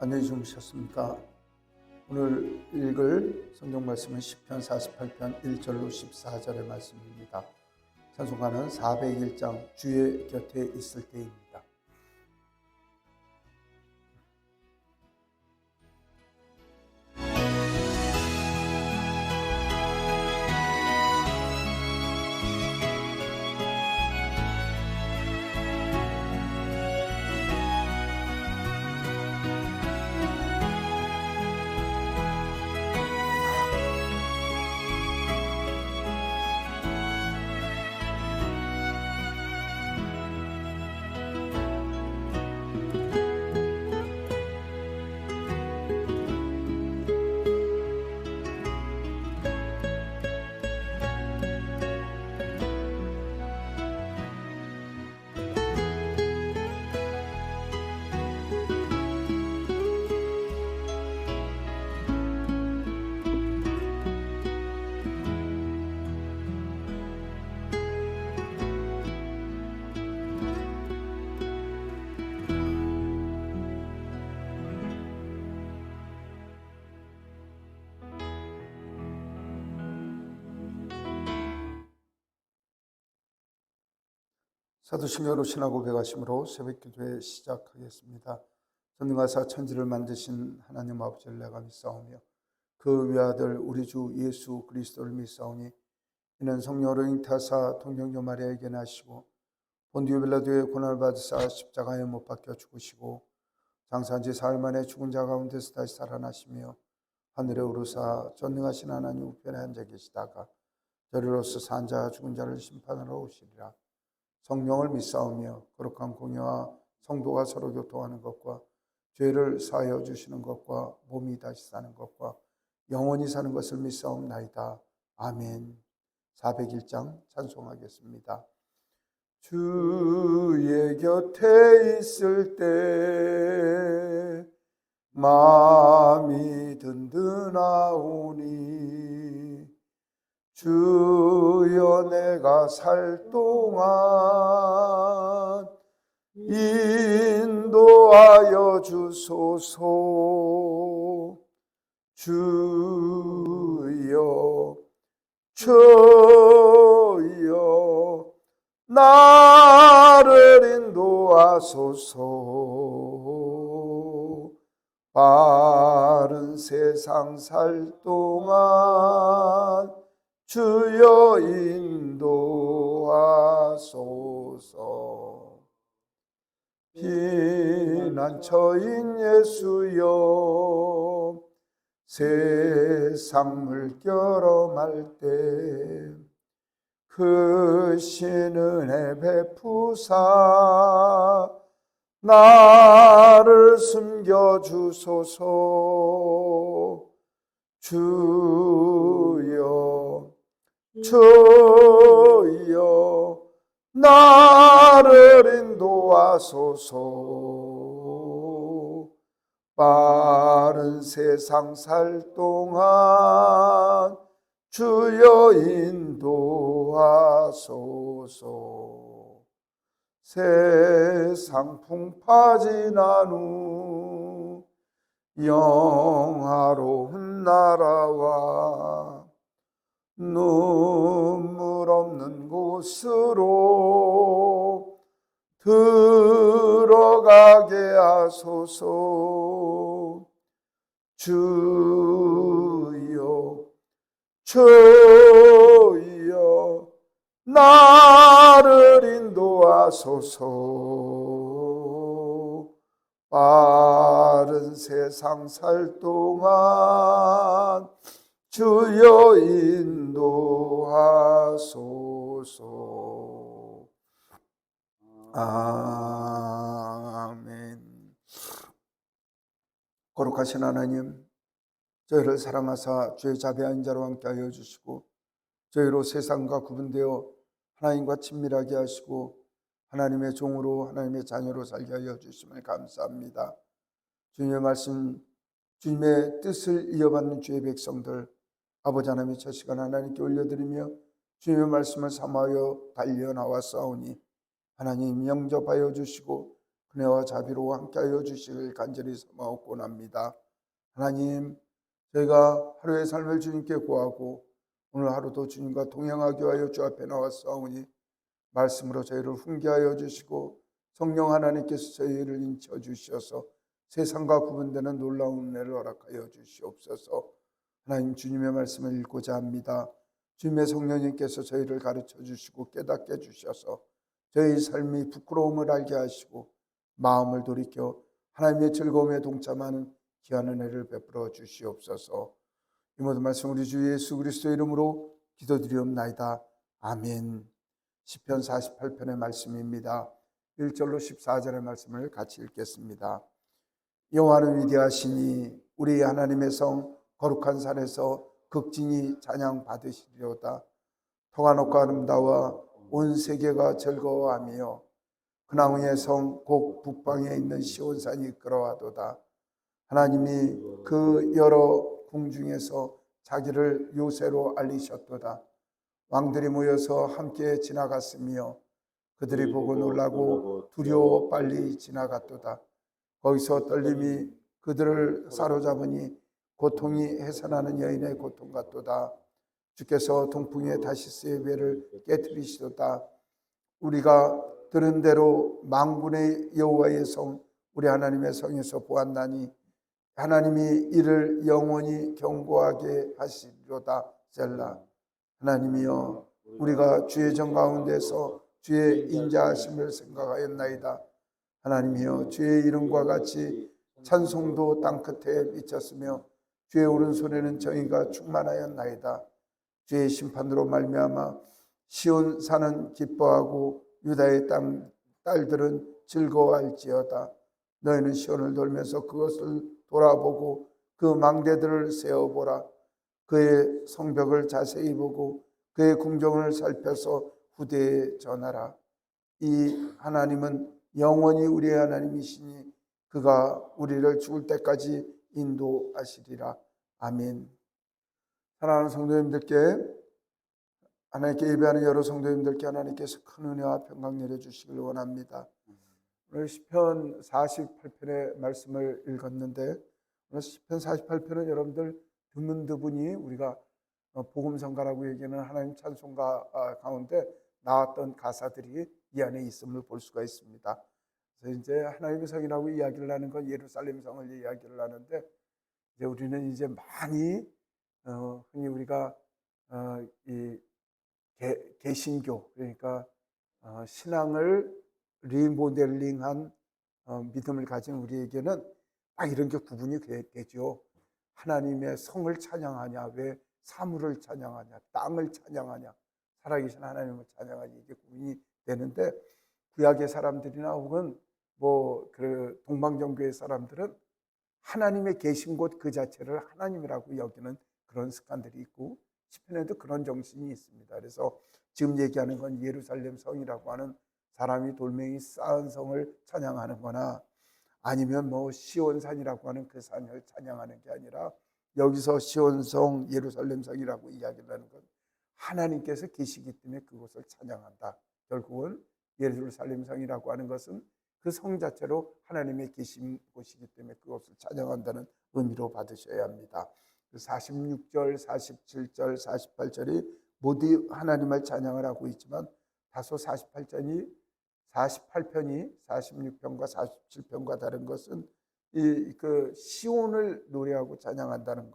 안녕히 주무셨습니까? 오늘 읽을 성경 말씀은 시편 48편 1절로 14절의 말씀입니다. 찬송가는 401장 주의 곁에 있을 때입니다. 사도신경으로 신하고 배가심으로 새벽기도회 시작하겠습니다. 전능하사 천지를 만드신 하나님 아버지를 내가 믿사오며 그 외아들 우리 주 예수 그리스도를 믿사오니 이는 성령으로 잉타사 동정녀 마리아에게 나시고 본디오 빌라도의 고난을 받으사 십자가에 못 박혀 죽으시고 장사한 지 사흘 만에 죽은 자 가운데서 다시 살아나시며 하늘에 오르사 전능하신 하나님 우편에 앉아 계시다가 저리로서 산 자 죽은 자를 심판하러 오시리라. 성령을 믿사오며 거룩한 공예와 성도가 서로 교통하는 것과 죄를 사하여 주시는 것과 몸이 다시 사는 것과 영원히 사는 것을 믿사옵나이다. 아멘. 401장 찬송하겠습니다. 주의 곁에 있을 때 마음이 든든하오니 주여 내가 살 동안 인도하여 주소서. 주여 주여 나를 인도하소서. 바른 세상 살 동안 주여 인도하소서. 피난처인 예수여 세상 물결어말 때 크신 은혜 베푸사 나를 숨겨주소서. 주여 주여 나를 인도하소서. 빠른 세상 살 동안 주여 인도하소서. 세상 풍파 지난 후 영화로운 나라와 눈물 없는 곳으로 들어가게 하소서. 주여 주여 나를 인도하소서. 빠른 세상 살 동안 주여 인도하소서. 아멘. 거룩하신 하나님, 저희를 사랑하사 주의 자비한 자로 함께하여 주시고 저희로 세상과 구분되어 하나님과 친밀하게 하시고 하나님의 종으로 하나님의 자녀로 살게 하여 주심을 감사합니다. 주님의 말씀, 주님의 뜻을 이어받는 주의 백성들 아버지 하나님의 첫 시간 하나님께 올려드리며 주님의 말씀을 삼하여 달려나왔사오니 하나님 영접하여 주시고 은혜와 자비로 함께하여 주시길 간절히 사모하옵고납니다. 하나님, 저희가 하루의 삶을 주님께 구하고 오늘 하루도 주님과 동행하기 위하여 주 앞에 나왔사오니 말씀으로 저희를 훈계하여 주시고 성령 하나님께서 저희를 인쳐 주셔서 세상과 구분되는 놀라운 은혜를 허락하여 주시옵소서. 하나님, 주님의 말씀을 읽고자 합니다. 주님의 성령님께서 저희를 가르쳐 주시고 깨닫게 주셔서 저희 삶이 부끄러움을 알게 하시고 마음을 돌이켜 하나님의 즐거움에 동참하는 귀한 은혜를 베풀어 주시옵소서. 이 모든 말씀 우리 주 예수 그리스도의 이름으로 기도드리옵나이다. 아멘. 시편 48편의 말씀입니다. 1절로 14절의 말씀을 같이 읽겠습니다. 여호와는 위대하시니 우리 하나님의 성 거룩한 산에서 극진히 찬양 받으시리로다. 터가 높고 아름다워 온 세계가 즐거워하며 근황의 성 곧 북방에 있는 시온산이 이끌어와도다. 하나님이 그 여러 궁중에서 자기를 요새로 알리셨도다. 왕들이 모여서 함께 지나갔으며 그들이 보고 놀라고 두려워 빨리 지나갔도다. 거기서 떨림이 그들을 사로잡으니 고통이 해산하는 여인의 고통 같도다. 주께서 동풍의 다시스의 배를 깨뜨리시도다. 우리가 들은 대로 만군의 여호와의 성 우리 하나님의 성에서 보았나니 하나님이 이를 영원히 경고하게 하시리로다. 셀라. 하나님이여, 우리가 주의 정 가운데서 주의 인자하심을 생각하였나이다. 하나님이여, 주의 이름과 같이 찬송도 땅끝에 미쳤으며 주의 오른손에는 정의가 충만하였나이다. 주의 심판으로 말미암아 시온 산은 기뻐하고 유다의 딸들은 즐거워할지어다. 너희는 시온을 돌면서 그것을 돌아보고 그 망대들을 세어보라. 그의 성벽을 자세히 보고 그의 궁정을 살펴서 후대에 전하라. 이 하나님은 영원히 우리의 하나님이시니 그가 우리를 죽을 때까지 인도하시리라. 아멘. 사랑하는 성도님들께, 하나님께 예배하는 여러 성도님들께 하나님께서 큰 은혜와 평강 내려주시길 원합니다. 오늘 시편 48편의 말씀을 읽었는데 오늘 시편 48편은 여러분들 드문드분히 우리가 복음성가라고 얘기하는 하나님 찬송가 가운데 나왔던 가사들이 이 안에 있음을 볼 수가 있습니다. 그래서 이제 하나님의 성이라고 이야기를 하는 건 예루살렘 성을 이야기를 하는데 이제 우리는 이제 많이 흔히 우리가 이 개신교, 그러니까 신앙을 리모델링한 믿음을 가진 우리에게는 딱 이런 게 구분이 되죠. 하나님의 성을 찬양하냐, 왜 사물을 찬양하냐, 땅을 찬양하냐, 살아계신 하나님을 찬양하냐, 이게 구분이 되는데, 구약의 사람들이나 혹은 그 동방정교의 사람들은 하나님의 계신 곳 그 자체를 하나님이라고 여기는 그런 습관들이 있고, 시편에도 그런 정신이 있습니다. 그래서 지금 얘기하는 건 예루살렘 성이라고 하는 사람이 돌멩이 쌓은 성을 찬양하는 거나, 아니면 시온산이라고 하는 그 산을 찬양하는 게 아니라, 여기서 시온성, 예루살렘성이라고 이야기를 하는 건 하나님께서 계시기 때문에 그곳을 찬양한다. 결국은 예루살렘성이라고 하는 것은 그 성 자체로 하나님의 계신 곳이기 때문에 그것을 찬양한다는 의미로 받으셔야 합니다. 46절, 47절, 48절이 모두 하나님을 찬양을 하고 있지만, 다소 48편이 46편과 47편과 다른 것은 그 시온을 노래하고 찬양한다는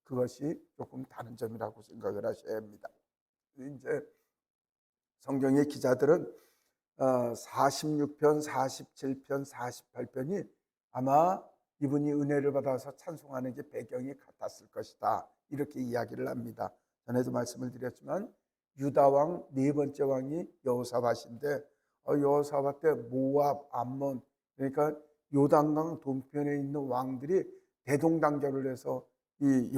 그것이 조금 다른 점이라고 생각을 하셔야 합니다. 이제 성경의 기자들은 46편, 47편, 48편이 아마 이분이 은혜를 받아서 찬송하는 게 배경이 같았을 것이다, 이렇게 이야기를 합니다. 전에도 말씀을 드렸지만 유다 왕 네 번째 왕이 여호사밧인데, 여호사밧 때 모압, 암몬, 그러니까 요단강 동편에 있는 왕들이 대동단결을 해서 이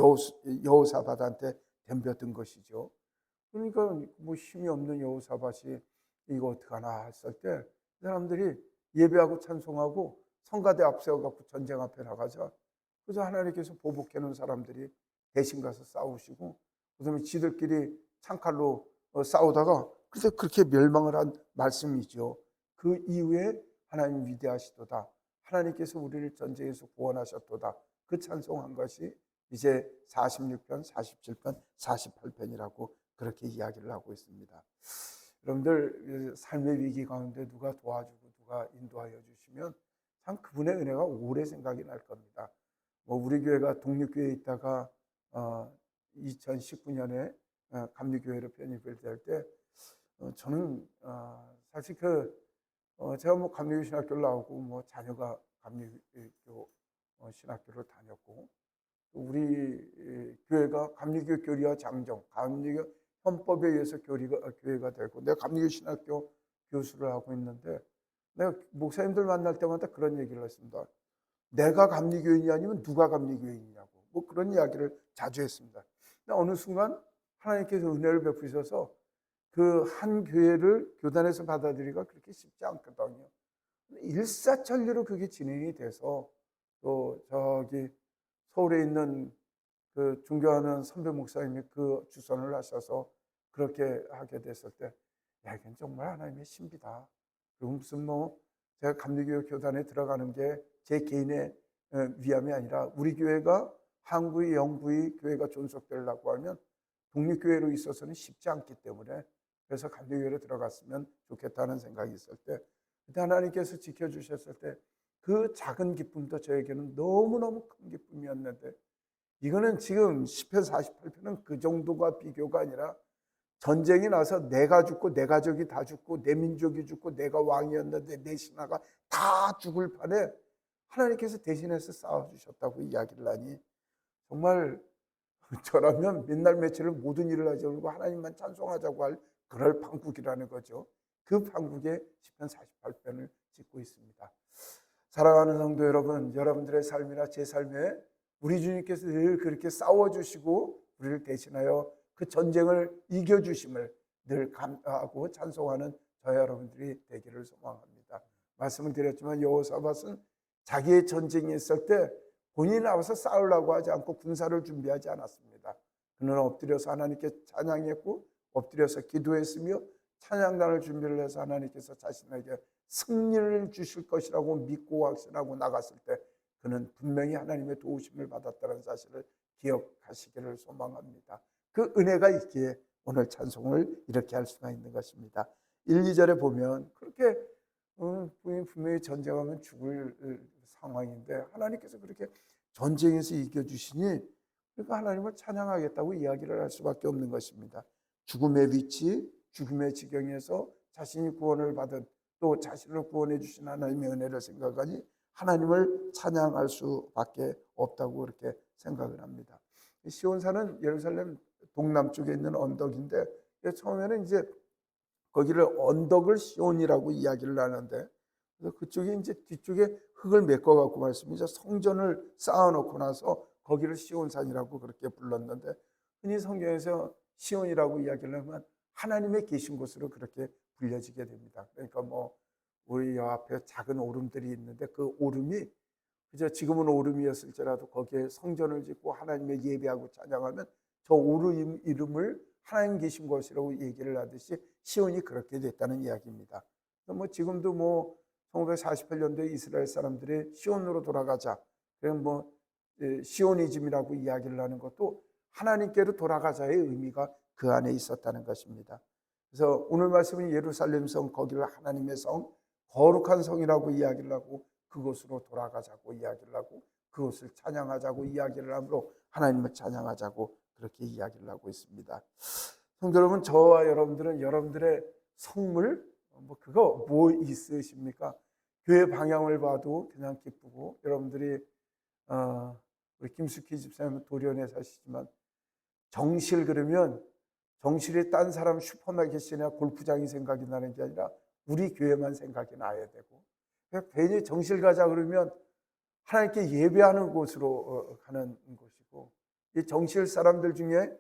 여호사밧한테 덤벼든 것이죠. 그러니까 힘이 없는 여호사밧이 이거 어떡하나 했을 때, 사람들이 예배하고 찬송하고 성가대 앞세워갖고 전쟁 앞에 나가자. 그래서 하나님께서 보복해 놓은 사람들이 대신 가서 싸우시고, 그다음에 지들끼리 창칼로 싸우다가 그래서 그렇게 멸망을 한 말씀이죠. 그 이후에 하나님 위대하시도다, 하나님께서 우리를 전쟁에서 구원하셨도다, 그 찬송한 것이 이제 46편, 47편, 48편이라고 그렇게 이야기를 하고 있습니다. 여러분들 삶의 위기 가운데 누가 도와주고 누가 인도하여 주시면 참 그분의 은혜가 오래 생각이 날 겁니다. 우리 교회가 독립교회에 있다가 2019년에 감리교회로 편입을 될 때, 저는 사실 제가 감리교 신학교를 나오고 자녀가 감리교 신학교를 다녔고, 우리 교회가 감리교 교리와 장정, 감리교 헌법에 의해서 교회가 되고, 내가 감리교 신학교 교수를 하고 있는데, 내가 목사님들 만날 때마다 그런 얘기를 했습니다. 내가 감리교인이 아니면 누가 감리교인이냐고, 그런 이야기를 자주 했습니다. 근데 어느 순간 하나님께서 은혜를 베푸셔서 그 한 교회를 교단에서 받아들이기가 그렇게 쉽지 않거든요. 일사천리로 그게 진행이 돼서, 또 저기 서울에 있는 그 중교하는 선배 목사님이 그 주선을 하셔서 그렇게 하게 됐을 때, 야, 이건 정말 하나님의 신비다. 그리고 무슨 제가 감리교 교단에 들어가는 게 제 개인의 위함이 아니라, 우리 교회가 한국의 영구의 교회가 존속되려고 하면 독립교회로 있어서는 쉽지 않기 때문에, 그래서 감리교회로 들어갔으면 좋겠다는 생각이 있을 때, 그때 하나님께서 지켜주셨을 때 그 작은 기쁨도 저에게는 너무너무 큰 기쁨이었는데, 이거는 지금 시편 48편은 그 정도가 비교가 아니라, 전쟁이 나서 내가 죽고 내 가족이 다 죽고 내 민족이 죽고 내가 왕이었는데 내 신하가 다 죽을 판에 하나님께서 대신해서 싸워주셨다고 이야기를 하니, 정말 저라면 맨날 며칠을 모든 일을 하지 말고 하나님만 찬송하자고 할 그럴 판국이라는 거죠. 그 판국에 시편 48편을 짓고 있습니다. 사랑하는 성도 여러분, 여러분들의 삶이나 제 삶에 우리 주님께서 늘 그렇게 싸워주시고 우리를 대신하여 그 전쟁을 이겨주심을 늘 감사하고 찬송하는 저희 여러분들이 되기를 소망합니다. 말씀을 드렸지만 여호사밧은 자기의 전쟁이 있을 때 본인이 나와서 싸우려고 하지 않고 군사를 준비하지 않았습니다. 그는 엎드려서 하나님께 찬양했고, 엎드려서 기도했으며, 찬양단을 준비를 해서 하나님께서 자신에게 승리를 주실 것이라고 믿고 확신하고 나갔을 때, 그는 분명히 하나님의 도우심을 받았다는 사실을 기억하시기를 소망합니다. 그 은혜가 있기에 오늘 찬송을 이렇게 할 수가 있는 것입니다. 1, 2절에 보면 그렇게 분명히 전쟁하면 죽을 상황인데, 하나님께서 그렇게 전쟁에서 이겨주시니, 그러니까 하나님을 찬양하겠다고 이야기를 할 수밖에 없는 것입니다. 죽음의 위치, 죽음의 지경에서 자신이 구원을 받은 또 자신을 구원해 주신 하나님의 은혜를 생각하니 하나님을 찬양할 수밖에 없다고 그렇게 생각을 합니다. 시온산은 예루살렘 동남쪽에 있는 언덕인데 처음에는 이제 거기를 언덕을 시온이라고 이야기를 하는데 그래서 그쪽에 이제 뒤쪽에 흙을 메꿔 갖고 말씀이죠. 성전을 쌓아놓고 나서 거기를 시온산이라고 그렇게 불렀는데 흔히 성경에서 시온이라고 이야기를 하면 하나님의 계신 곳으로 그렇게 불려지게 됩니다. 그러니까 뭐 우리 여 앞에 작은 오름들이 있는데 그 오름이 그저 지금은 오름이었을지라도 거기에 성전을 짓고 하나님의 예배하고 찬양하면 저 오름 이름을 하나님 계신 곳이라고 얘기를 하듯이 시온이 그렇게 됐다는 이야기입니다. 뭐 지금도 뭐 1948년도에 이스라엘 사람들이 시온으로 돌아가자. 그냥 뭐 시오니즘이라고 이야기를 하는 것도 하나님께로 돌아가자의 의미가 그 안에 있었다는 것입니다. 그래서 오늘 말씀은 예루살렘 성, 거기를 하나님의 성, 거룩한 성이라고 이야기를 하고 그곳으로 돌아가자고 이야기를 하고 그것을 찬양하자고 이야기를 하므로 하나님을 찬양하자고 그렇게 이야기를 하고 있습니다. 성도 여러분, 저와 여러분들은 여러분들의 성물 그거 뭐 있으십니까? 교회 방향을 봐도 그냥 기쁘고 여러분들이 우리 김숙희 집사님은 도련에 사시지만 정실 그러면 정실이 딴 사람 슈퍼마켓이나 골프장이 생각이 나는 게 아니라 우리 교회만 생각이 나야 되고 괜히 정실 가자 그러면 하나님께 예배하는 곳으로 가는 곳이고 이 정실 사람들 중에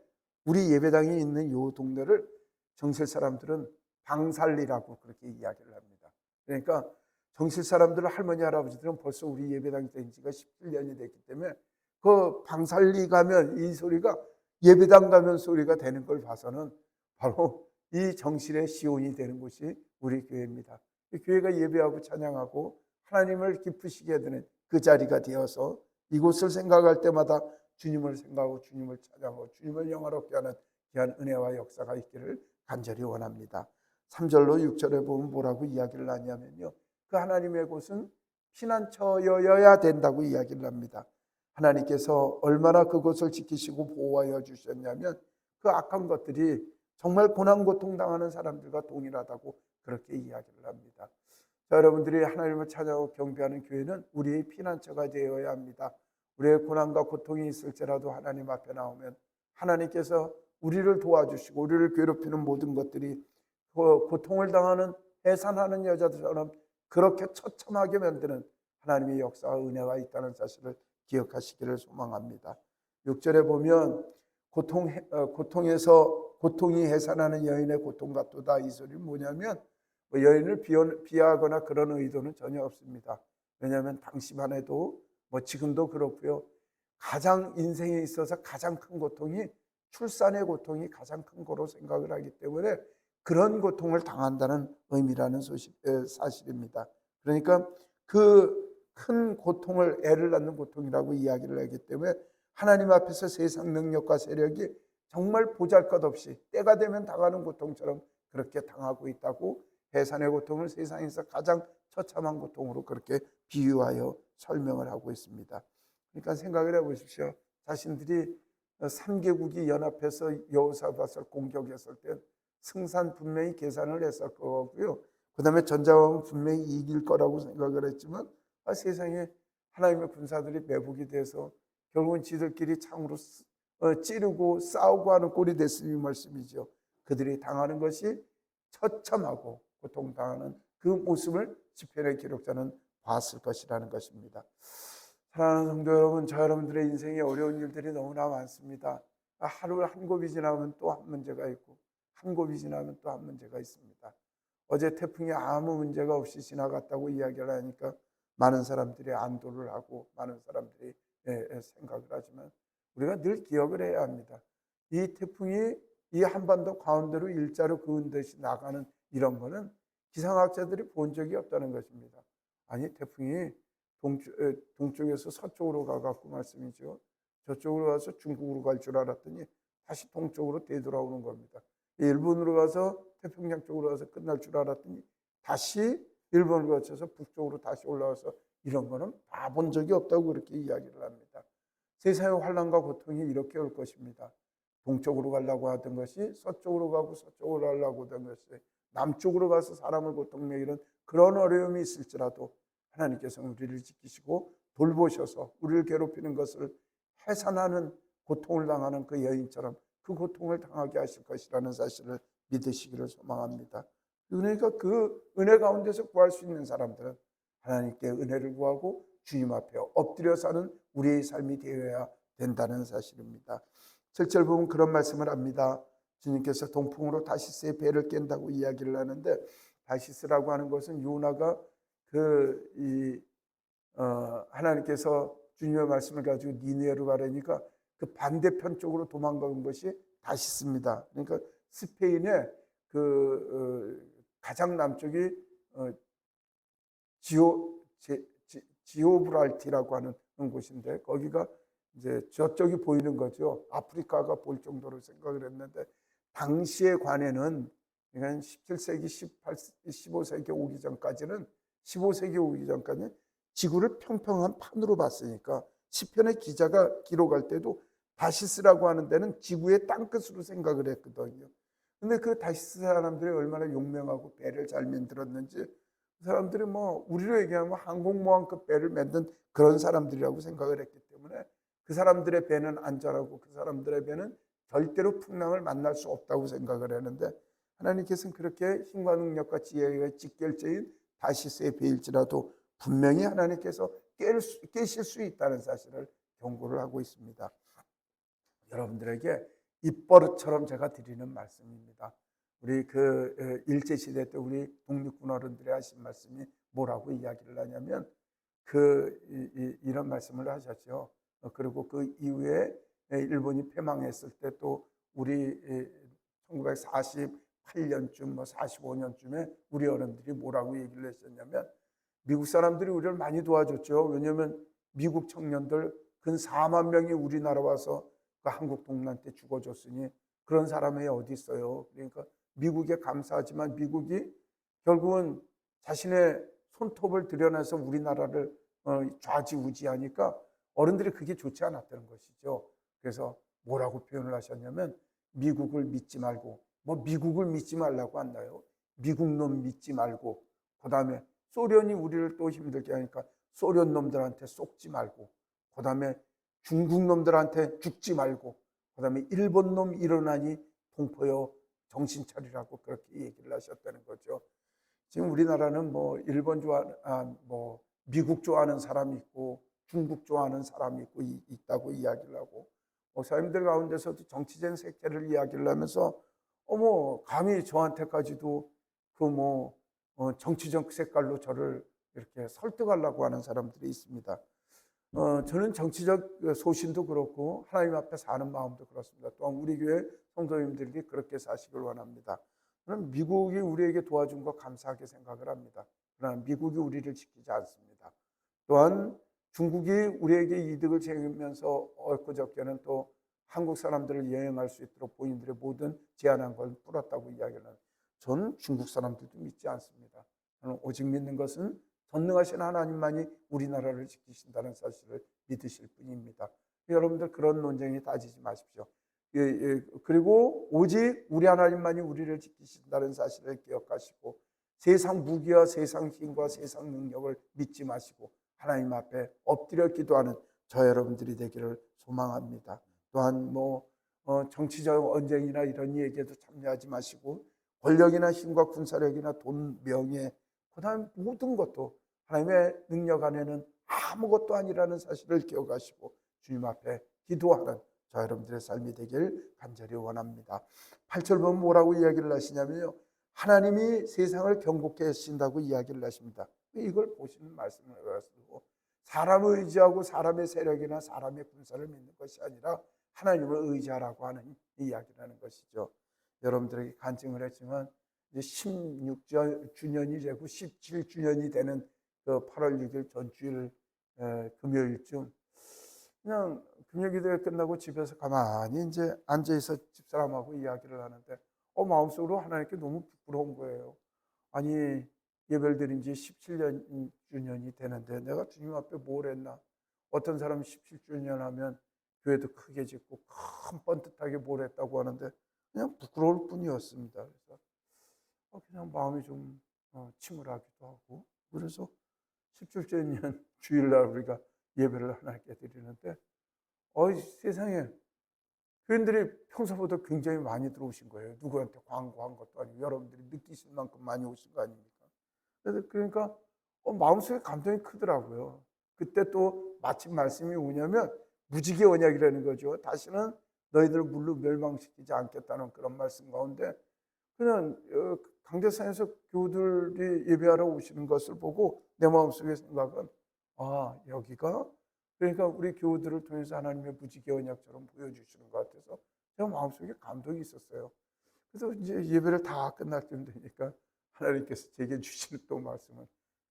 우리 예배당이 있는 이 동네를 정실 사람들은 방살리라고 그렇게 이야기를 합니다. 그러니까 정실 사람들은 할머니 할아버지들은 벌써 우리 예배당이 된 지가 17년이 됐기 때문에 그 방살리 가면 이 소리가 예배당 가면 소리가 되는 걸 봐서는 바로 이 정실의 시온이 되는 곳이 우리 교회입니다. 이 교회가 예배하고 찬양하고 하나님을 기쁘시게 되는 그 자리가 되어서 이곳을 생각할 때마다 주님을 생각하고 주님을 찬양하고 주님을 영화롭게 하는 귀한 은혜와 역사가 있기를 간절히 원합니다. 3절로 6절에 보면 뭐라고 이야기를 하냐면요. 그 하나님의 곳은 피난처여야 된다고 이야기를 합니다. 하나님께서 얼마나 그곳을 지키시고 보호하여 주셨냐면 그 악한 것들이 정말 고난 고통 당하는 사람들과 동일하다고 그렇게 이야기를 합니다. 자, 여러분들이 하나님을 찾아오고 경배하는 교회는 우리의 피난처가 되어야 합니다. 우리의 고난과 고통이 있을지라도 하나님 앞에 나오면 하나님께서 우리를 도와주시고 우리를 괴롭히는 모든 것들이 고통을 당하는 해산하는 여자들처럼 그렇게 처참하게 만드는 하나님의 역사와 은혜가 있다는 사실을 기억하시기를 소망합니다. 6절에 보면 고통이 해산하는 여인의 고통 같도다. 이 소리는 뭐냐면 여인을 비하하거나 그런 의도는 전혀 없습니다. 왜냐하면 당시만 해도 지금도 그렇고요. 가장 인생에 있어서 가장 큰 고통이 출산의 고통이 가장 큰 거로 생각을 하기 때문에 그런 고통을 당한다는 의미라는 사실입니다. 그러니까 그 큰 고통을 애를 낳는 고통이라고 이야기를 하기 때문에 하나님 앞에서 세상 능력과 세력이 정말 보잘것없이 때가 되면 당하는 고통처럼 그렇게 당하고 있다고 해산의 고통을 세상에서 가장 처참한 고통으로 그렇게 비유하여 설명을 하고 있습니다. 그러니까 생각을 해보십시오. 자신들이 3개국이 연합해서 여호사밧을 공격했을 때 승산 분명히 계산을 했을 거고요. 그 다음에 전쟁은 분명히 이길 거라고 생각을 했지만 세상에 하나님의 군사들이 매복이 돼서 결국은 지들끼리 창으로 찌르고 싸우고 하는 꼴이 됐으니 말씀이죠. 그들이 당하는 것이 처참하고 고통당하는 그 모습을 시편의 기록자는 봤을 것이라는 것입니다. 사랑하는 성도 여러분, 저 여러분들의 인생에 어려운 일들이 너무나 많습니다. 하루 한 곱이 지나면 또 한 문제가 있고 한 곱이 지나면 또 한 문제가 있습니다. 어제 태풍이 아무 문제가 없이 지나갔다고 이야기를 하니까 많은 사람들이 안도를 하고 많은 사람들이 생각을 하지만 우리가 늘 기억을 해야 합니다. 이 태풍이 이 한반도 가운데로 일자로 그은 듯이 나가는 이런 거는 기상학자들이 본 적이 없다는 것입니다. 아니 태풍이 동쪽에서 서쪽으로 가갖고 말씀이죠. 저쪽으로 가서 중국으로 갈 줄 알았더니 다시 동쪽으로 되돌아오는 겁니다. 일본으로 가서 태평양 쪽으로 가서 끝날 줄 알았더니 다시 일본을 거쳐서 북쪽으로 다시 올라와서 이런 거는 봐본 적이 없다고 그렇게 이야기를 합니다. 세상의 환난과 고통이 이렇게 올 것입니다. 동쪽으로 가려고 하던 것이 서쪽으로 가고 서쪽으로 가려고 하던 것이 남쪽으로 가서 사람을 고통내기는 그런 어려움이 있을지라도 하나님께서 우리를 지키시고 돌보셔서 우리를 괴롭히는 것을 해산하는 고통을 당하는 그 여인처럼 그 고통을 당하게 하실 것이라는 사실을 믿으시기를 소망합니다. 그러니까 그 은혜 가운데서 구할 수 있는 사람들은 하나님께 은혜를 구하고 주님 앞에 엎드려 사는 우리의 삶이 되어야 된다는 사실입니다. 7절 보면 그런 말씀을 합니다. 주님께서 동풍으로 다시스의 배를 깬다고 이야기를 하는데, 다시스라고 하는 것은 요나가 하나님께서 주님의 말씀을 가지고 니느웨로 가려니까 그 반대편 쪽으로 도망간 것이 다시스입니다. 그러니까 스페인의 가장 남쪽이 지오브랄티라고 하는 곳인데, 거기가 이제 저쪽이 보이는 거죠. 아프리카가 보일 정도로 생각을 했는데, 당시의 관에는 그러니까 17세기, 15세기 오기 전까지는 15세기 오기 전까지는 지구를 평평한 판으로 봤으니까 시편의 기자가 기록할 때도 다시스라고 하는 데는 지구의 땅끝으로 생각을 했거든요. 근데 그 다시스 사람들이 얼마나 용맹하고 배를 잘 만들었는지, 그 사람들이 뭐 우리로 얘기하면 항공모함급 배를 만든 그런 사람들이라고 생각을 했기 때문에 그 사람들의 배는 안전하고 그 사람들의 배는 절대로 풍랑을 만날 수 없다고 생각을 했는데, 하나님께서는 그렇게 힘과 능력과 지혜가 직결제인 다시스의 배일지라도 분명히 하나님께서 깨실 수 있다는 사실을 경고를 하고 있습니다. 여러분들에게 입버릇처럼 제가 드리는 말씀입니다. 우리 일제시대 때 우리 독립군 어른들이 하신 말씀이 뭐라고 이야기를 하냐면 이런 말씀을 하셨죠. 그리고 그 이후에 일본이 패망했을 때 또 우리 1948년쯤 45년쯤에 우리 어른들이 뭐라고 얘기를 했었냐면, 미국 사람들이 우리를 많이 도와줬죠. 왜냐하면 미국 청년들 근 4만 명이 우리나라 와서 그 한국 동란 때 죽어줬으니 그런 사람이 어디 있어요. 그러니까 미국에 감사하지만 미국이 결국은 자신의 손톱을 들여내서 우리나라를 좌지우지하니까 어른들이 그게 좋지 않았다는 것이죠. 그래서 뭐라고 표현을 하셨냐면, 미국을 믿지 말고, 뭐 미국을 믿지 말라고 한다요. 미국 놈 믿지 말고, 그 다음에 소련이 우리를 또 힘들게 하니까 소련 놈들한테 속지 말고, 그 다음에 중국 놈들한테 죽지 말고, 그 다음에 일본 놈 일어나니 동포여 정신 차리라고 그렇게 얘기를 하셨다는 거죠. 지금 우리나라는 뭐 일본 뭐 미국 좋아하는 사람이 있고 중국 좋아하는 사람이 있다고 이야기를 하고, 목사님들 가운데서도 정치적 색채를 이야기를 하면서 감히 저한테까지도 정치적 색깔로 저를 이렇게 설득하려고 하는 사람들이 있습니다. 저는 정치적 소신도 그렇고 하나님 앞에 사는 마음도 그렇습니다. 또한 우리 교회 성도님들이 그렇게 사시길 원합니다. 저는 미국이 우리에게 도와준 거 감사하게 생각을 합니다. 그러나 미국이 우리를 지키지 않습니다. 또한 중국이 우리에게 이득을 챙기면서 엊그저께는 또 한국 사람들을 여행할 수 있도록 본인들의 모든 제한한 걸 풀었다고 이야기를 합니다. 저는 중국 사람들도 믿지 않습니다. 저는 오직 믿는 것은 전능하신 하나님만이 우리나라를 지키신다는 사실을 믿으실 뿐입니다. 여러분들 그런 논쟁이 따지지 마십시오. 그리고 오직 우리 하나님만이 우리를 지키신다는 사실을 기억하시고, 세상 무기와 세상 힘과 세상 능력을 믿지 마시고 하나님 앞에 엎드려 기도하는 저 여러분들이 되기를 소망합니다. 또한 정치적 언쟁이나 이런 얘기에도 참여하지 마시고, 권력이나 힘과 군사력이나 돈, 명예, 그 다음 모든 것도 하나님의 능력 안에는 아무것도 아니라는 사실을 기억하시고 주님 앞에 기도하는 저 여러분들의 삶이 되길 간절히 원합니다. 8절 보면 뭐라고 이야기를 하시냐면요, 하나님이 세상을 경고케 하신다고 이야기를 하십니다. 이걸 보시는 말씀을 가지고 사람을 의지하고 사람의 세력이나 사람의 군사를 믿는 것이 아니라 하나님을 의지하라고 하는 이야기라는 것이죠. 여러분들에게 간증을 했지만 이제 16주년이 되고 17주년이 되는 그 8월 6일 전주일 금요일쯤 그냥 금요기도가 끝나고 집에서 가만히 이제 앉아있어 집사람하고 이야기를 하는데 마음속으로 하나님께 너무 부끄러운 거예요. 아니, 예배를 드린 지 17주년이 되는데 내가 주님 앞에 뭘 했나? 어떤 사람은 17주년 하면 교회도 크게 짓고 큰 뻔듯하게 뭘 했다고 하는데 그냥 부끄러울 뿐이었습니다. 그래서 그냥 마음이 좀 침울하기도 하고, 그래서 17주년 주일날 우리가 예배를 하나님께 드리는데 세상에 교인들이 평소보다 굉장히 많이 들어오신 거예요. 누구한테 광고한 것도 아니고 여러분들이 느끼실 만큼 많이 오신 거 아닙니까? 그래서 그러니까 마음속에 감동이 크더라고요. 그때 또 마침 말씀이 뭐냐면 무지개 언약이라는 거죠. 다시는 너희들을 물로 멸망시키지 않겠다는 그런 말씀 가운데 그냥 강대상에서 교우들이 예배하러 오시는 것을 보고 내 마음속에 생각은 여기가 그러니까 우리 교우들을 통해서 하나님의 무지개 언약처럼 보여주시는 것 같아서 제 마음속에 감동이 있었어요. 그래서 이제 예배를 다 끝날 쯤 되니까 하나님께서 제게 주시는 또 말씀은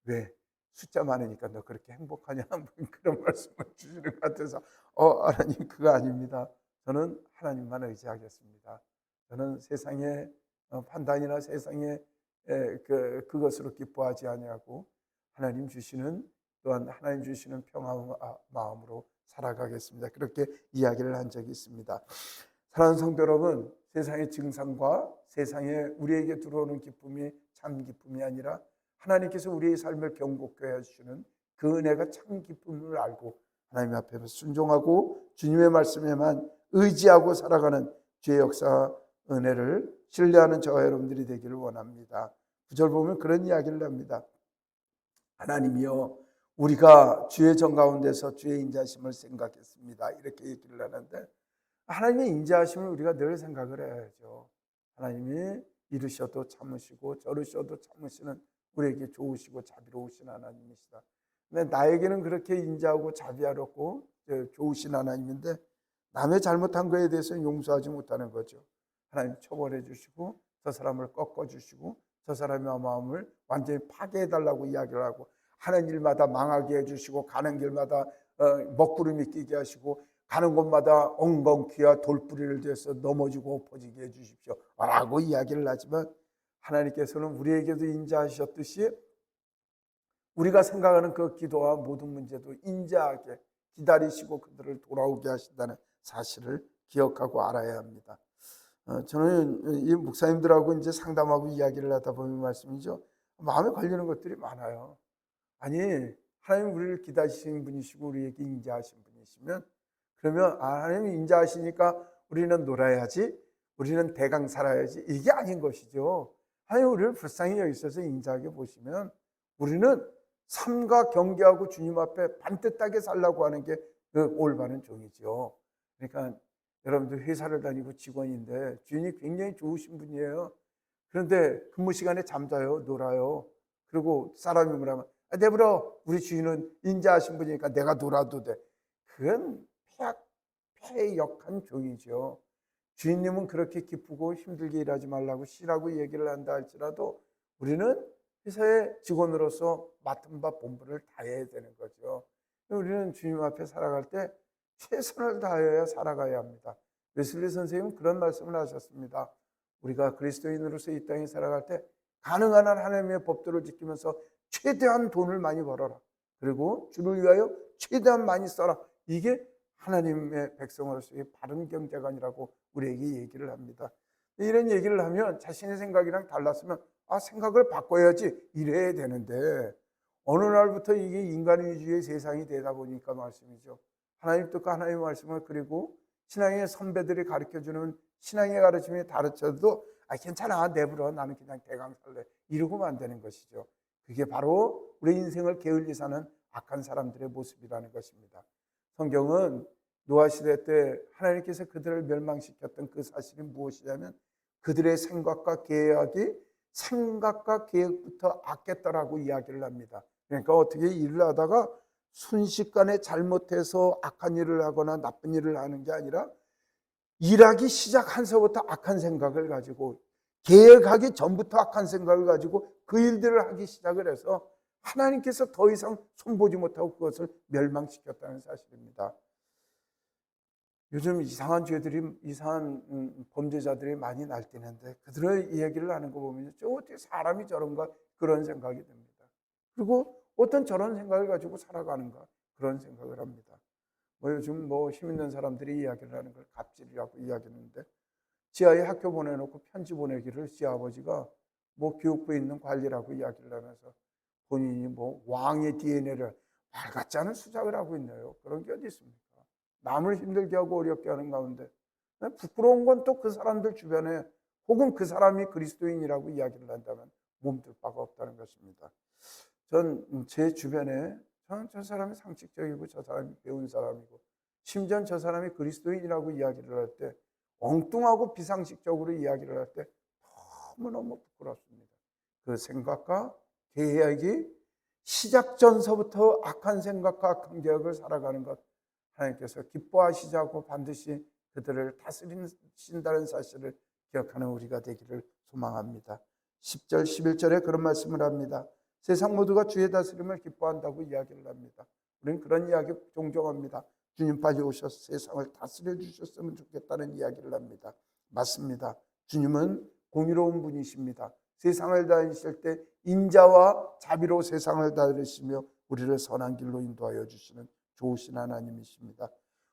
왜 숫자 많으니까 너 그렇게 행복하냐 그런 말씀을 주시는 것 같아서 하나님 그거 아닙니다. 저는 하나님만 의지하겠습니다. 저는 세상의 판단이나 세상의 그것으로 기뻐하지 아니하고 하나님 주시는 또한 하나님 주시는 평안의 마음으로 살아가겠습니다. 그렇게 이야기를 한 적이 있습니다. 사랑하는 성도 여러분, 세상의 증상과 세상에 우리에게 들어오는 기쁨이 참 기쁨이 아니라 하나님께서 우리의 삶을 경고케 해주시는 그 은혜가 참 기쁨을 알고 하나님 앞에 순종하고 주님의 말씀에만 의지하고 살아가는 주의 역사 은혜를 신뢰하는 저와 여러분들이 되기를 원합니다. 9절 보면 그런 이야기를 합니다. 하나님이여 우리가 주의 정 가운데서 주의 인자심을 생각했습니다. 이렇게 얘기를 하는데 하나님의 인자하심을 우리가 늘 생각을 해야죠. 하나님이 이르셔도 참으시고 저르셔도 참으시는 우리에게 좋으시고 자비로우신 하나님이시다. 근데 나에게는 그렇게 인자하고 자비하고 좋으신 하나님인데 남의 잘못한 거에 대해서 용서하지 못하는 거죠. 하나님 처벌해 주시고 저 사람을 꺾어 주시고 저 사람의 마음을 완전히 파괴해 달라고 이야기를 하고 하는 일마다 망하게 해주시고 가는 길마다 먹구름이 끼게 하시고 가는 곳마다 엉겅퀴와 돌뿌리를 대서 넘어지고 엎어지게 해주십시오 라고 이야기를 하지만 하나님께서는 우리에게도 인자하셨듯이 우리가 생각하는 그 기도와 모든 문제도 인자하게 기다리시고 그들을 돌아오게 하신다는 사실을 기억하고 알아야 합니다. 저는 이 목사님들하고 이제 상담하고 이야기를 하다 보면 말씀이죠. 마음에 걸리는 것들이 많아요. 아니 하나님 우리를 기다리시는 분이시고 우리에게 인자하신 분이시면 그러면 하나님이 인자하시니까 우리는 놀아야지 우리는 대강 살아야지 이게 아닌 것이죠. 하나님 우리를 불쌍히 여기셔서 인자하게 보시면 우리는 삶과 경계하고 주님 앞에 반듯하게 살라고 하는 게 그 올바른 종이죠. 그러니까 여러분들 회사를 다니고 직원인데 주인이 굉장히 좋으신 분이에요. 그런데 근무 시간에 잠자요, 놀아요. 그리고 사람이 뭐라면 내버려 우리 주인은 인자하신 분이니까 내가 놀아도 돼. 그건 패역한 종이죠. 주인님은 그렇게 기쁘고 힘들게 일하지 말라고 쉬라고 얘기를 한다 할지라도 우리는 회사의 직원으로서 맡은 바 본분을 다해야 되는 거죠. 우리는 주님 앞에 살아갈 때 최선을 다해야 살아가야 합니다. 웨슬리 선생님은 그런 말씀을 하셨습니다. 우리가 그리스도인으로서 이 땅에 살아갈 때 가능한 한 하나님의 법도를 지키면서 최대한 돈을 많이 벌어라. 그리고 주를 위하여 최대한 많이 써라. 이게 하나님의 백성으로서의 바른 경제관이라고 우리에게 얘기를 합니다. 이런 얘기를 하면 자신의 생각이랑 달랐으면 생각을 바꿔야지 이래야 되는데 어느 날부터 이게 인간위주의 세상이 되다 보니까 말씀이죠. 하나님 뜻과 하나님의 말씀을 그리고 신앙의 선배들이 가르쳐주는 신앙의 가르침이 가르쳐도 괜찮아 내버려 나는 그냥 대강 살래 이러고만 안 되는 것이죠. 그게 바로 우리 인생을 게을리 사는 악한 사람들의 모습이라는 것입니다. 성경은 노아 시대 때 하나님께서 그들을 멸망시켰던 그 사실이 무엇이냐면 그들의 생각과 계획부터 악했다라고 이야기를 합니다. 그러니까 어떻게 일을 하다가 순식간에 잘못해서 악한 일을 하거나 나쁜 일을 하는 게 아니라 일하기 시작한서부터 악한 생각을 가지고 계획하기 전부터 악한 생각을 가지고 그 일들을 하기 시작을 해서 하나님께서 더 이상 손보지 못하고 그것을 멸망시켰다는 사실입니다. 요즘 이상한 범죄자들이 많이 날뛰는데 그들의 이야기를 하는 거 보면 어떻게 사람이 저런가 그런 생각이 듭니다. 그리고 어떤 저런 생각을 가지고 살아가는가 그런 생각을 합니다. 요즘 힘 있는 사람들이 이야기를 하는 걸 갑질이라고 이야기하는데, 지아이 학교 보내놓고 편지 보내기를 지아버지가 교육부에 있는 관리라고 이야기를 하면서 본인이 왕의 DNA를 말 같지 않은 수작을 하고 있네요. 그런 게 어디 있습니까? 남을 힘들게 하고 어렵게 하는 가운데 부끄러운 건 또 그 사람들 주변에, 혹은 그 사람이 그리스도인이라고 이야기를 한다면 몸둘 바가 없다는 것입니다. 전 제 주변에 저 사람이 상식적이고 저 사람이 배운 사람이고, 심지어 저 사람이 그리스도인이라고 이야기를 할 때, 엉뚱하고 비상식적으로 이야기를 할 때 너무너무 부끄럽습니다. 그 생각과 계획이 시작 전서부터 악한 생각과 악한 계획을 살아가는 것, 하나님께서 기뻐하시자고 반드시 그들을 다스리신다는 사실을 기억하는 우리가 되기를 소망합니다. 10절 11절에 그런 말씀을 합니다. 세상 모두가 주의 다스림을 기뻐한다고 이야기를 합니다. 우리는 그런 이야기 종종 합니다. 주님 빨리 오셔서 세상을 다스려 주셨으면 좋겠다는 이야기를 합니다. 맞습니다. 주님은 공의로운 분이십니다. 세상을 다니실 때 인자와 자비로 세상을 다스리시며 우리를 선한 길로 인도하여 주시는 좋으신 하나님이십니다.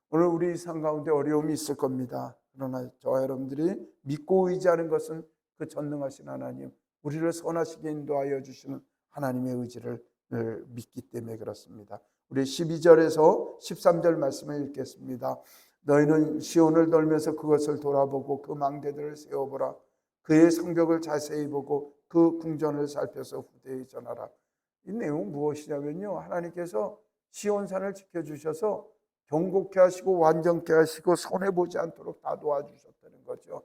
오늘 우리 삶 가운데 어려움이 있을 겁니다. 그러나 저와 여러분들이 믿고 의지하는 것은 그 전능하신 하나님, 우리를 선하시게 인도하여 주시는 하나님의 의지를 늘 믿기 때문에 그렇습니다. 우리 12절에서 13절 말씀을 읽겠습니다. 너희는 시온을 돌면서 그것을 돌아보고 그 망대들을 세워보라. 그의 성벽을 자세히 보고 그 궁전을 살펴서 후대에 전하라. 이 내용은 무엇이냐면요, 하나님께서 시온산을 지켜주셔서 경고케 하시고 완전케 하시고 손해보지 않도록 다 도와주셨다는 거죠.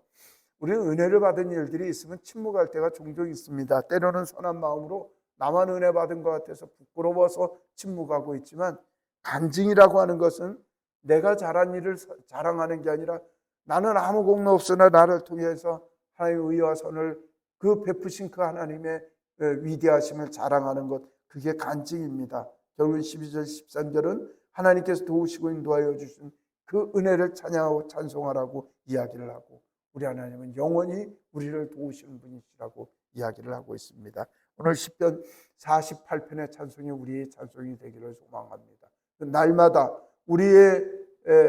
우리는 은혜를 받은 일들이 있으면 침묵할 때가 종종 있습니다. 때로는 선한 마음으로 나만 은혜 받은 것 같아서 부끄러워서 침묵하고 있지만, 간증이라고 하는 것은 내가 잘한 일을 자랑하는 게 아니라 나는 아무 공로 없으나 나를 통해서 하나님의 의와 선을, 그 베푸신 그 하나님의 위대하심을 자랑하는 것, 그게 간증입니다. 결국 12절 13절은 하나님께서 도우시고 인도하여 주신 그 은혜를 찬양하고 찬송하라고 이야기를 하고, 우리 하나님은 영원히 우리를 도우시는 분이시라고 이야기를 하고 있습니다. 오늘 시편 48편의 찬송이 우리의 찬송이 되기를 소망합니다. 날마다 우리의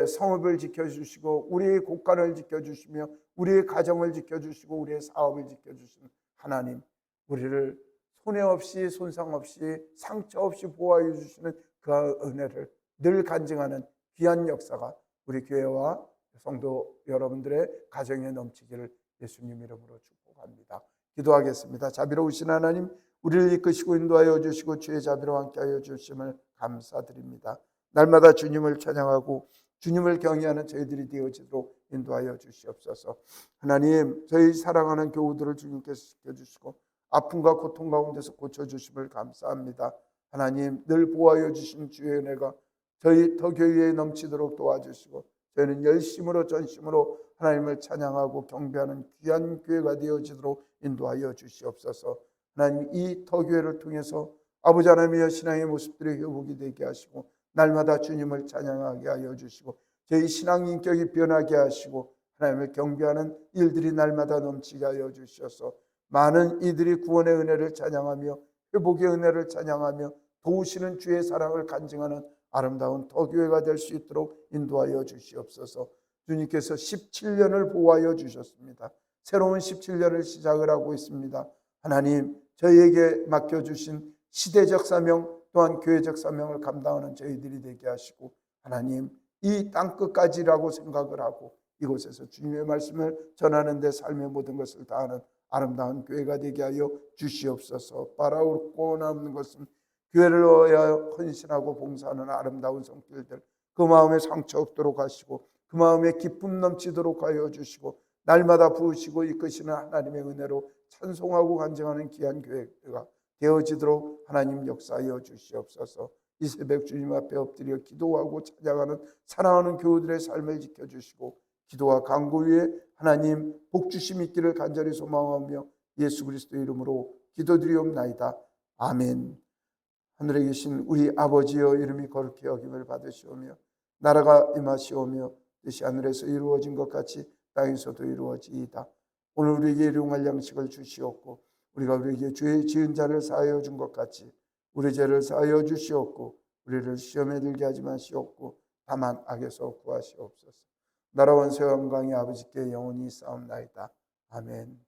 성읍을 지켜주시고 우리의 곳간을 지켜주시며 우리의 가정을 지켜주시고 우리의 사업을 지켜주시는 하나님, 우리를 손해 없이 손상 없이 상처 없이 보호해 주시는 그 은혜를 늘 간증하는 귀한 역사가 우리 교회와 성도 여러분들의 가정에 넘치기를 예수님 이름으로 축복합니다. 기도하겠습니다. 자비로우신 하나님, 우리를 이끄시고 인도하여 주시고 주의 자비로 함께하여 주심을 감사드립니다. 날마다 주님을 찬양하고 주님을 경외하는 저희들이 되어지도록 인도하여 주시옵소서. 하나님, 저희 사랑하는 교우들을 주님께서 지켜주시고 아픔과 고통 가운데서 고쳐주심을 감사합니다. 하나님, 늘 보호하여 주신 주의 은혜가 저희 더 교회에 넘치도록 도와주시고 저희는 열심으로 전심으로 하나님을 찬양하고 경배하는 귀한 교회가 되어지도록 인도하여 주시옵소서. 하나님, 이 더 교회를 통해서 아버지 하나님의 신앙의 모습들이 회복이 되게 하시고 날마다 주님을 찬양하게 하여 주시고 저희 신앙 인격이 변하게 하시고 하나님을 경배하는 일들이 날마다 넘치게 하여 주셔서 많은 이들이 구원의 은혜를 찬양하며 회복의 은혜를 찬양하며 도우시는 주의 사랑을 간증하는 아름다운 더 교회가 될 수 있도록 인도하여 주시옵소서. 주님께서 17년을 보호하여 주셨습니다. 새로운 17년을 시작을 하고 있습니다. 하나님, 저희에게 맡겨주신 시대적 사명 또한 교회적 사명을 감당하는 저희들이 되게 하시고 하나님, 이 땅끝까지라고 생각을 하고 이곳에서 주님의 말씀을 전하는 데 삶의 모든 것을 다하는 아름다운 교회가 되게 하여 주시옵소서. 바라옵고 남는 것은 교회를 위하여 헌신하고 봉사하는 아름다운 손길들, 그 마음에 상처 없도록 하시고 그 마음에 기쁨 넘치도록 하여 주시고 날마다 부으시고 이끄시는 하나님의 은혜로 찬송하고 간증하는 귀한 교회가 되어지도록 하나님 역사하여 주시옵소서. 이 새벽 주님 앞에 엎드려 기도하고 찬양하는 사랑하는 교우들의 삶을 지켜주시고 기도와 간구 위에 하나님 복 주심 있기를 간절히 소망하며 예수 그리스도의 이름으로 기도드리옵나이다. 아멘. 하늘에 계신 우리 아버지여, 이름이 거룩히 여김을 받으시오며 나라가 임하시오며 뜻이 하늘에서 이루어진 것 같이 땅에서도 이루어지이다. 오늘 우리에게 일용할 양식을 주시옵고 우리가 우리에게 죄 지은 자를 사하여 준 것 같이 우리 죄를 사하여 주시옵고 우리를 시험에 들게 하지 마시옵고 다만 악에서 구하시옵소서. 나라와 원수와 영광이 아버지께 영원히 싸움나이다. 아멘.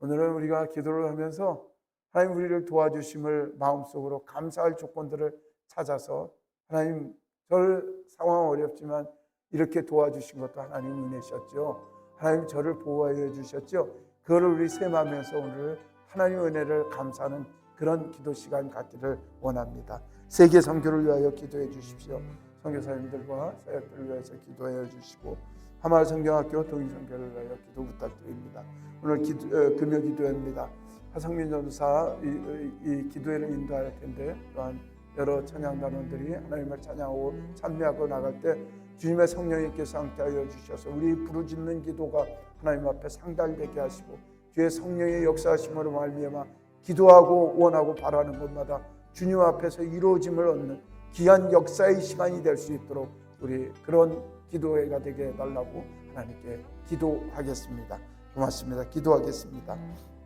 오늘은 우리가 기도를 하면서 하나님 우리를 도와주심을 마음속으로 감사할 조건들을 찾아서 하나님 저를 상황 어렵지만 이렇게 도와주신 것도 하나님 은혜셨죠. 하나님 저를 보호해 주셨죠. 그거를 우리 세마면서 오늘 하나님의 은혜를 감사하는 그런 기도 시간 갖기를 원합니다. 세계 선교를 위하여 기도해 주십시오. 선교사님들과 사역들을 위해서 기도해 주시고 하마을 성경학교 동인선교를 위하여 기도 부탁드립니다. 오늘 금요 기도회입니다. 하성민 전도사 이 기도회를 인도할 텐데 또한 여러 찬양단원들이 하나님을 찬양하고 찬미하고 나갈 때 주님의 성령님께서 함께하여 주셔서 우리 부르짖는 기도가 하나님 앞에 상달되게 하시고 주의 성령의 역사하심으로 말미암아 기도하고 원하고 바라는 것마다 주님 앞에서 이루어짐을 얻는 귀한 역사의 시간이 될 수 있도록 우리 그런 기도회가 되게 해달라고 하나님께 기도하겠습니다. 고맙습니다. 기도하겠습니다.